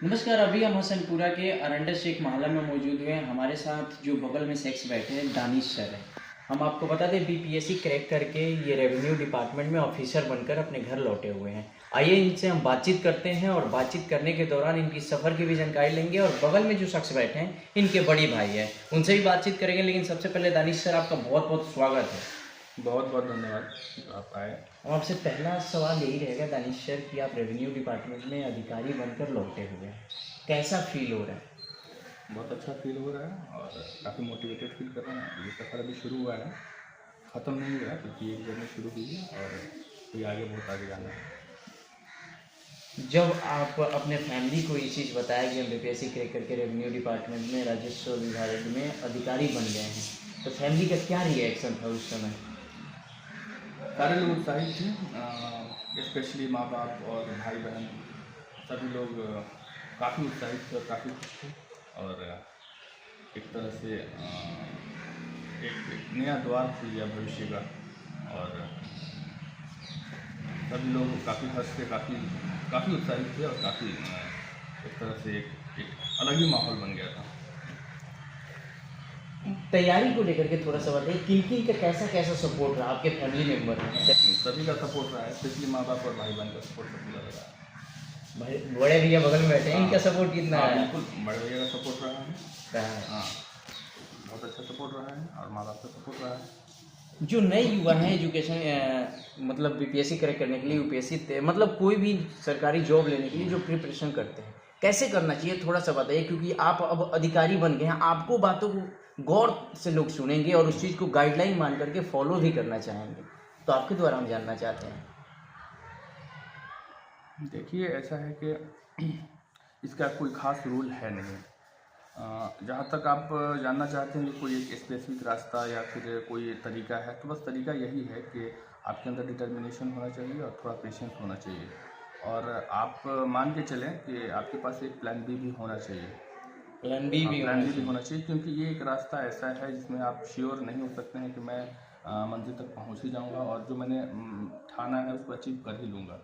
नमस्कार। अभी हम हसनपुरा के अरंडा शेख मोहल्ला में मौजूद हुए हैं। हमारे साथ जो बगल में शख्स बैठे हैं दानिश सर हैं। हम आपको बता दें बीपीएससी क्रैक करके ये रेवेन्यू डिपार्टमेंट में ऑफिसर बनकर अपने घर लौटे हुए हैं। आइए इनसे हम बातचीत करते हैं और बातचीत करने के दौरान इनकी सफ़र की भी जानकारी लेंगे। और बगल में जो शख्स बैठे हैं इनके बड़ी भाई हैं, उनसे भी बातचीत करेंगे। लेकिन सबसे पहले दानिश सर, आपका बहुत बहुत स्वागत है। बहुत बहुत धन्यवाद आप आए। और आपसे पहला सवाल यही रहेगा दानिश सर कि आप रेवेन्यू डिपार्टमेंट में अधिकारी बनकर लौटे हुए हैं, कैसा फील हो रहा है? बहुत अच्छा फील हो रहा है और काफ़ी मोटिवेटेड फील कर रहे हैं। ये सफ़र अभी शुरू हुआ है, ख़त्म नहीं हुआ है, क्योंकि एक जर्नी शुरू हुई है और कोई आगे बहुत आगे जाना है। जब आप अपने फैमिली को ये चीज़ बताया कि हम बीपीएससी क्रैक करके रेवेन्यू डिपार्टमेंट में राजस्व विभाग में अधिकारी बन गए हैं, तो फैमिली का क्या रिएक्शन था उस समय? सारे लोग उत्साहित थे, स्पेशली माँ बाप और भाई बहन, सभी लोग काफ़ी उत्साहित थे और काफ़ी खुश थे। और एक तरह से एक नया द्वार खुल गया भविष्य का। और सभी लोग काफ़ी हर्ष थे, काफ़ी उत्साहित थे और काफ़ी एक तरह से एक अलग ही माहौल बन गया था। तैयारी को लेकर के थोड़ा सा बताइए, किन किन का कैसा कैसा सपोर्ट रहा आपके फैमिली मेम्बर में? सभी का सपोर्ट रहा है, स्पेशली माँ बाप और भाई बहन का सपोर्ट सबसे ज़्यादा रहा है। भाई बड़े भैया बगल में बैठे हैं, इनका सपोर्ट कितना हाँ, है? बिल्कुल बड़े भैया का सपोर्ट रहा है। रहा है। हाँ, बहुत अच्छा सपोर्ट रहा है और माँ बाप का सपोर्ट रहा है। जो नए युवा हैं एजुकेशन मतलब बीपीएससी क्रैक करने के लिए यूपीएससी मतलब कोई भी सरकारी जॉब लेने के लिए जो प्रिपरेशन करते हैं, कैसे करना चाहिए थोड़ा सा बताइए। क्योंकि आप अब अधिकारी बन गए हैं, आपको बातों को गौर से लोग सुनेंगे और उस चीज़ को गाइडलाइन मान करके फॉलो भी करना चाहेंगे, तो आपके द्वारा हम जानना चाहते हैं। देखिए, ऐसा है कि इसका कोई ख़ास रूल है नहीं। जहाँ तक आप जानना चाहते हैं कि कोई एक स्पेसिफिक रास्ता या फिर कोई तरीका है, तो बस तरीका यही है कि आपके अंदर डिटर्मिनेशन होना चाहिए और थोड़ा पेशेंस होना चाहिए। और आप मान के चलें कि आपके पास एक प्लान बी भी होना चाहिए। प्लान बी भी प्लान होना बी भी चाहिए। होना चाहिए, क्योंकि ये एक रास्ता ऐसा है जिसमें आप श्योर नहीं हो सकते हैं कि मैं मंजिल तक पहुंच ही जाऊंगा और जो मैंने ठाना है उसको अचीव कर ही लूँगा।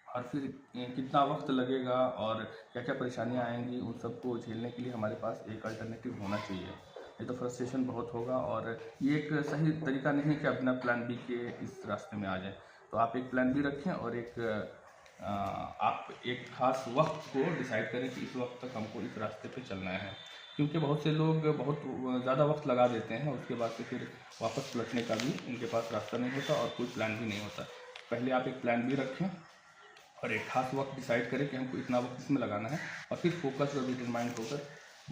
और फिर कितना वक्त लगेगा और क्या क्या परेशानियां आएंगी, उन सबको झेलने के लिए हमारे पास एक अल्टरनेटिव होना चाहिए। ये तो फ्रस्ट्रेशन बहुत होगा और ये एक सही तरीका नहीं है कि आप बिना प्लान बी के इस रास्ते में आ जाएं। तो आप एक प्लान बी रखें और आप एक ख़ास वक्त को डिसाइड करें कि इस वक्त तक हमको इस रास्ते पे चलना है। क्योंकि बहुत से लोग बहुत ज़्यादा वक्त लगा देते हैं, उसके बाद से फिर वापस पलटने का भी उनके पास रास्ता नहीं होता और कोई प्लान भी नहीं होता। पहले आप एक प्लान बी रखें और एक खास वक्त डिसाइड करें कि हमको इतना वक्त इसमें लगाना है और फिर फोकस और डिटरमाइंड होकर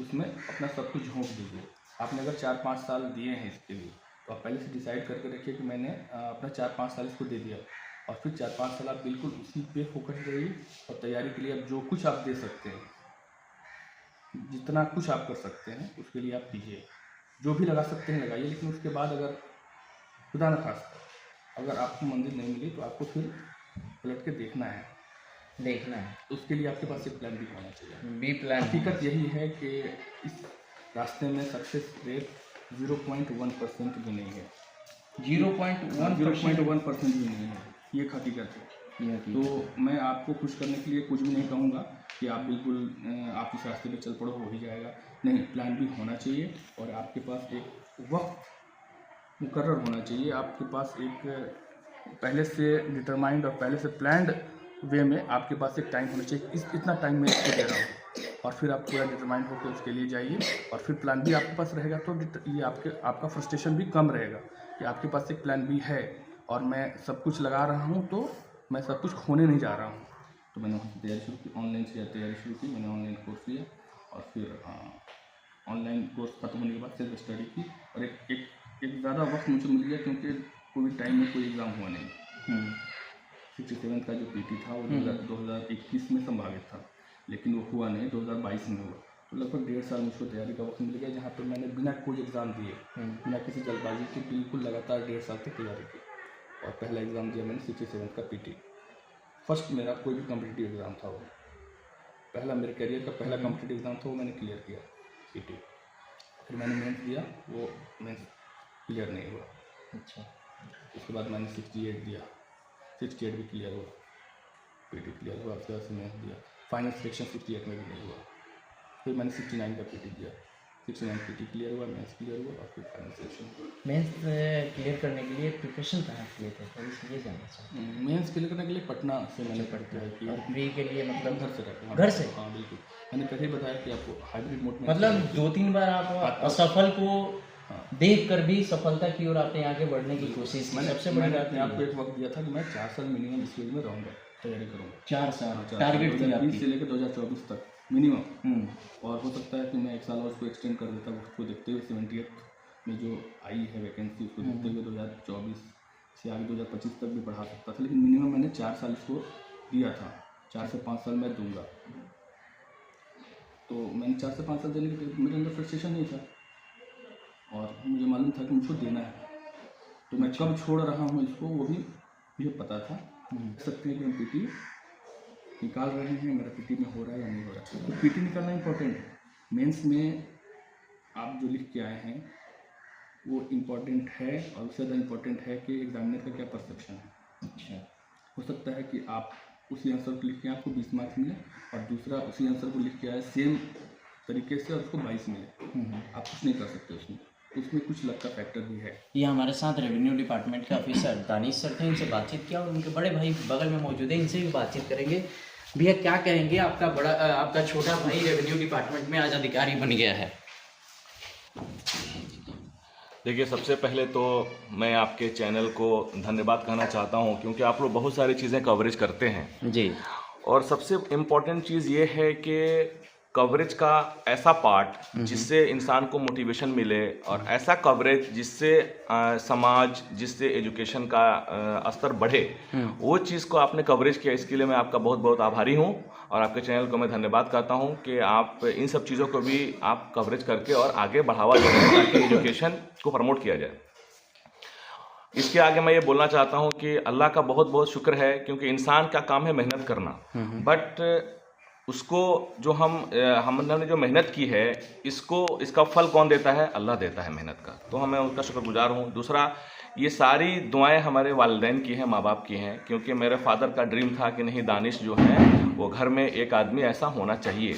उसमें अपना सब कुछ झोंक दीजिए। आपने अगर 4-5 साल दिए हैं इसके लिए, तो आप पहले से डिसाइड करके रखिए कि मैंने अपना 4-5 साल इसको दे दिया। और फिर 4-5 साल आप बिल्कुल उसी पे फोकस रहिए और तैयारी के लिए आप जो कुछ आप दे सकते हैं, जितना कुछ आप कर सकते हैं उसके लिए आप कीजिए। जो भी लगा सकते हैं लगाइए, लेकिन उसके बाद अगर खुदा न खास्ता अगर आपको मंजिल नहीं मिली तो आपको फिर पलट के देखना है। उसके लिए आपके पास एक प्लान भी होना चाहिए। B plan. हकीकत यही है कि इस रास्ते में सक्सेस रेट 0.1% भी नहीं है। 0.1% भी नहीं है, ये हकीकत है। तो मैं आपको खुश करने के लिए कुछ भी नहीं कहूँगा कि आप बिल्कुल आप इस रास्ते पे चल पड़ो, हो ही जाएगा। नहीं, प्लान भी होना चाहिए और आपके पास एक वक्त मुकर्रर होना चाहिए। आपके पास एक पहले से डिटरमाइंड और पहले से प्लान्ड वे में आपके पास एक टाइम होना चाहिए, इतना टाइम मैं इसको दे रहा हूँ। और फिर आप पूरा डिटरमाइंड होकर उसके लिए जाइए और फिर प्लान बी आपके पास रहेगा तो ये आपका फ्रस्ट्रेशन भी कम रहेगा कि आपके पास एक प्लान बी है और मैं सब कुछ लगा रहा हूँ, तो मैं सब कुछ खोने नहीं जा रहा हूँ। तो मैंने वहाँ से तैयारी शुरू की, ऑनलाइन से तैयारी शुरू की। मैंने ऑनलाइन कोर्स लिया और फिर ऑनलाइन कोर्स खत्म होने के बाद सिर्फ स्टडी की और एक ज़्यादा वक्त मुझे मिल गया, क्योंकि कोविड टाइम में कोई एग्ज़ाम हुआ नहीं। 67 का जो पीटी था वो 2021 में संभावित था, लेकिन वो हुआ नहीं, 2022 में हुआ। तो लगभग 1.5 साल मुझको तैयारी का वक्त मिल गया, जहाँ पर मैंने बिना कोई एग्ज़ाम दिए, बिना किसी जल्दबाजी के बिल्कुल लगातार 1.5 साल तक तैयारी की। और पहला एग्ज़ाम दिया मैंने 67 का पीटी। फर्स्ट मेरा कोई भी कॉम्पिटिटिव एग्ज़ाम था वो, पहला मेरे करियर का पहला कॉम्पिटिटिव एग्ज़ाम था, वो मैंने क्लियर किया पीटी। फिर मैंने मेंस दिया, वो मेंस क्लियर नहीं हुआ। अच्छा। उसके बाद मैंने 68 दिया, 68 भी क्लियर हुआ, पीटी क्लियर हुआ। उसके बाद से मेंस दिया, फाइनल सिलेक्शन 68 में भी नहीं हुआ। फिर मैंने 69 का पीटी दिया, 69 पीटी क्लियर हुआ, मेंस क्लियर हुआ और फिर फाइनल सिलेक्शन हुआ। मेंस क्लियर करने के लिए प्रिपरेशन कहाँ किए थे, थोड़ी सी ये जानना चाहते हैं। मेंस क्लियर करने के लिए पटना से मैंने पढ़ते किया। और प्री के लिए मतलब घर से रहते हैं। घर से? हाँ बिल्कुल, मैंने पहले ही बताया कि आपको हाइब्रिड मोड में मतलब 2-3 बार आप असफल को देख कर भी सफलता की ओर आपने आगे बढ़ने की कोशिश की। सबसे बड़ी बात मैंने आपको एक वक्त दिया था कि मैं 4 साल मिनिमम इस फील्ड में रहूँगा, तैयारी करूँगा। 4 साल टारगेट थी आपकी 2020 से लेकर 2024 तक मिनिमम। और हो सकता है कि मैं 1 साल और उसको एक्सटेंड कर देता हूँ, उसको देखते हुए 78 में जो आई है वैकेंसी उसको देखते हुए 2024 से आगे 2025 तक भी बढ़ा सकता था, लेकिन मिनिमम मैंने 4 साल इसको दिया था। 4 से 5 साल मैं दूंगा, तो मैंने 4 से 5 साल देने के मेरे अंदर फ्रस्ट्रेशन नहीं था और मुझे मालूम था कि मुझको देना है। तो मैं कब छोड़ रहा हूँ इसको वो भी मुझे पता था। सकते हैं कि हम पीटी निकाल रहे हैं, मेरा पीटी में हो रहा है या नहीं हो रहा है। तो पीटी निकालना इंपॉर्टेंट है। मेंस में आप जो लिख के आए हैं वो इम्पॉर्टेंट है और उससे ज़्यादा इम्पॉर्टेंट है कि एग्जामिनर का क्या परसेप्शन है। अच्छा, हो सकता है कि आप उसी आंसर को लिख के आपको 20 मार्क्स मिले और दूसरा उसी आंसर को लिख के आए सेम तरीके से और उसको 22 मिले। आप कुछ नहीं कर सकते उसमें कुछ लक का फैक्टर भी है। ये हमारे साथ रेवेन्यू डिपार्टमेंट के ऑफिसर दानिश सर थे, इनसे बातचीत किया और उनके बड़े भाई बगल में मौजूद है, इनसे भी बातचीत करेंगे। भैया क्या कहेंगे, आपका छोटा भाई रेवेन्यू डिपार्टमेंट में आज अधिकारी बन गया है। देखिए, सबसे पहले तो मैं आपके चैनल को धन्यवाद कहना चाहता हूं क्योंकि आप लोग बहुत सारी चीज़ें कवरेज करते हैं जी। और सबसे इम्पोर्टेंट चीज़ ये है कि कवरेज का ऐसा पार्ट जिससे इंसान को मोटिवेशन मिले और ऐसा कवरेज जिससे समाज, जिससे एजुकेशन का स्तर बढ़े, वो चीज़ को आपने कवरेज किया। इसके लिए मैं आपका बहुत बहुत आभारी हूँ और आपके चैनल को मैं धन्यवाद करता हूँ कि आप इन सब चीज़ों को भी आप कवरेज करके और आगे बढ़ावा दे रहे हैं ताकि एजुकेशन को प्रमोट किया जाए। इसके आगे मैं ये बोलना चाहता हूँ कि अल्लाह का बहुत बहुत शुक्र है क्योंकि इंसान का काम है मेहनत करना, बट उसको जो हमने जो मेहनत की है इसका फल कौन देता है? अल्लाह देता है मेहनत का, तो मैं उसका शुक्रगुजार हूँ। दूसरा, ये सारी दुआएं हमारे वालिदैन की हैं, माँ बाप की हैं, क्योंकि मेरे फादर का ड्रीम था कि नहीं, दानिश जो है वो घर में एक आदमी ऐसा होना चाहिए।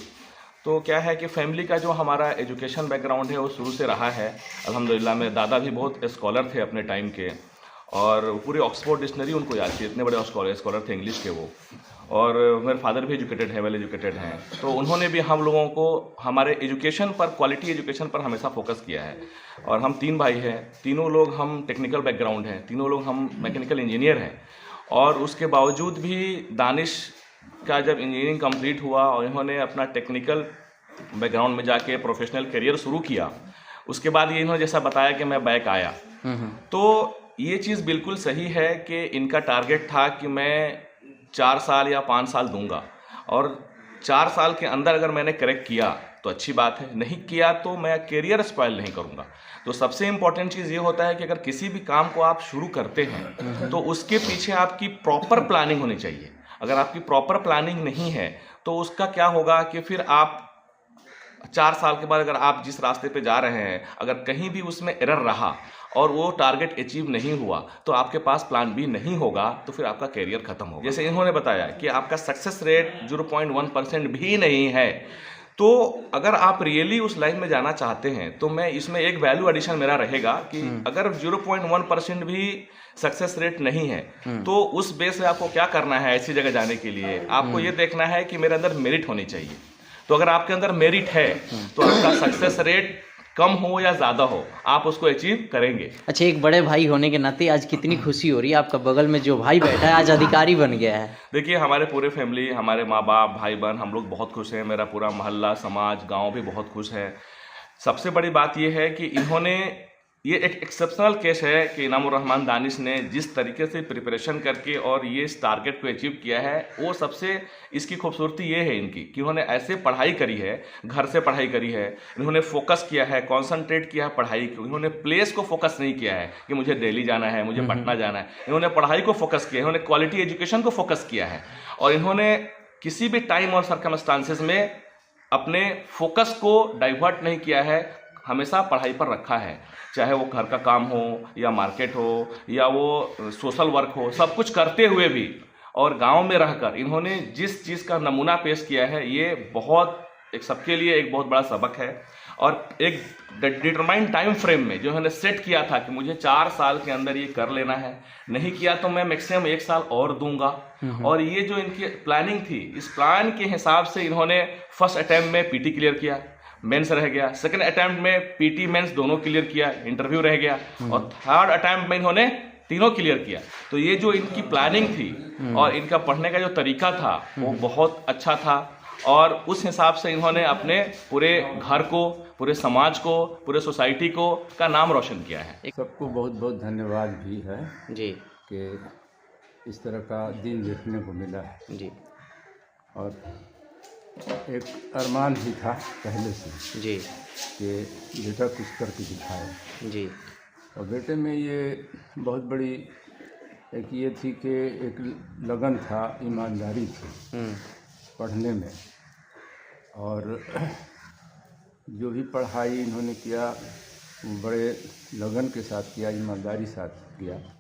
तो क्या है कि फैमिली का जो हमारा एजुकेशन बैकग्राउंड है वो शुरू से रहा है अल्हम्दुलिल्लाह। मेरे दादा भी बहुत स्कॉलर थे अपने टाइम के और पूरी ऑक्सफोर्ड डिक्शनरी उनको याद थी, इतने बड़े स्कॉलर थे इंग्लिश के वो। और मेरे फादर भी एजुकेटेड हैं, वेल एजुकेटेड हैं, तो उन्होंने भी हम लोगों को हमारे एजुकेशन पर, क्वालिटी एजुकेशन पर हमेशा फोकस किया है। और हम 3 भाई हैं, तीनों लोग हम टेक्निकल बैकग्राउंड हैं, तीनों लोग हम मैकेनिकल इंजीनियर हैं। और उसके बावजूद भी दानिश का जब इंजीनियरिंग कंप्लीट हुआ और इन्होंने अपना टेक्निकल बैकग्राउंड में जाके प्रोफेशनल करियर शुरू किया, उसके बाद ये इन्होंने जैसा बताया कि मैं बैक आया, तो ये चीज़ बिल्कुल सही है कि इनका टारगेट था कि मैं 4 साल या 5 साल दूंगा और 4 साल के अंदर अगर मैंने करेक्ट किया तो अच्छी बात है, नहीं किया तो मैं करियर स्पॉइल नहीं करूंगा। तो सबसे इम्पॉर्टेंट चीज़ ये होता है कि अगर किसी भी काम को आप शुरू करते हैं तो उसके पीछे आपकी प्रॉपर प्लानिंग होनी चाहिए। अगर आपकी प्रॉपर प्लानिंग नहीं है तो उसका क्या होगा कि फिर आप 4 साल के बाद अगर आप जिस रास्ते पे जा रहे हैं, अगर कहीं भी उसमें एरर रहा और वो टारगेट अचीव नहीं हुआ तो आपके पास प्लान बी नहीं होगा, तो फिर आपका करियर खत्म होगा। जैसे इन्होंने बताया कि आपका सक्सेस रेट 0.1% भी नहीं है, तो अगर आप रियली उस लाइन में जाना चाहते हैं तो मैं इसमें एक वैल्यू एडिशन मेरा रहेगा कि अगर 0.1% भी सक्सेस रेट नहीं है तो उस बेस पे आपको क्या करना है ऐसी जगह जाने के लिए? आपको ये देखना है कि मेरे अंदर मेरिट होनी चाहिए। तो अगर आपके अंदर मेरिट है तो आपका सक्सेस रेट कम हो या ज़्यादा हो, आप उसको अचीव करेंगे। अच्छा, एक बड़े भाई होने के नाते आज कितनी खुशी हो रही है, आपका बगल में जो भाई बैठा है आज अधिकारी बन गया है। देखिए, हमारे पूरे फैमिली, हमारे माँ बाप, भाई बहन, हम लोग बहुत खुश हैं। मेरा पूरा मोहल्ला, समाज, गांव भी बहुत खुश है। सबसे बड़ी बात यह है कि इन्होंने, ये एक एक्सेप्शनल केस है कि इनामुर रहमान दानिश ने जिस तरीके से प्रिपरेशन करके और ये इस टारगेट को अचीव किया है, वो सबसे इसकी खूबसूरती ये है इनकी कि उन्होंने ऐसे पढ़ाई करी है, घर से पढ़ाई करी है, इन्होंने फोकस किया है, कॉन्सनट्रेट किया है पढ़ाई को। इन्होंने प्लेस को फोकस नहीं किया है कि मुझे दिल्ली जाना है, मुझे पटना जाना है। इन्होंने पढ़ाई को फोकस किया है, इन्होंने क्वालिटी एजुकेशन को फोकस किया है और इन्होंने किसी भी टाइम और सर्कमस्टांसेस में अपने फोकस को डाइवर्ट नहीं किया है, हमेशा पढ़ाई पर रखा है। चाहे वो घर का काम हो या मार्केट हो या वो सोशल वर्क हो, सब कुछ करते हुए भी और गांव में रहकर इन्होंने जिस चीज़ का नमूना पेश किया है, ये बहुत एक सबके लिए एक बहुत बड़ा सबक है। और एक डिटरमाइंड टाइम फ्रेम में जो इन्होंने सेट किया था कि मुझे 4 साल के अंदर ये कर लेना है, नहीं किया तो मैं मैक्सिमम 1 साल और दूंगा। और ये जो इनकी प्लानिंग थी, इस प्लान के हिसाब से इन्होंने फर्स्ट अटैम्प्ट में पीटी क्लियर किया, मेंस रह गया, सेकंड अटैम्प्ट में पीटी मेंस दोनों क्लियर किया, इंटरव्यू रह गया, और थर्ड अटैम्प्ट में इन्होंने तीनों क्लियर किया। तो ये जो इनकी प्लानिंग थी और इनका पढ़ने का जो तरीका था वो बहुत अच्छा था, और उस हिसाब से इन्होंने अपने पूरे घर को, पूरे समाज को, पूरे सोसाइटी को का नाम रोशन किया है। सबको बहुत बहुत धन्यवाद भी है जी कि इस तरह का दिन देखने को मिला है। जी और एक अरमान ही था पहले से जी कि बेटा कुछ करके दिखाए, जी और बेटे में ये बहुत बड़ी एक ये थी कि एक लगन था, ईमानदारी थी पढ़ने में, और जो भी पढ़ाई इन्होंने किया वो बड़े लगन के साथ किया, ईमानदारी साथ किया।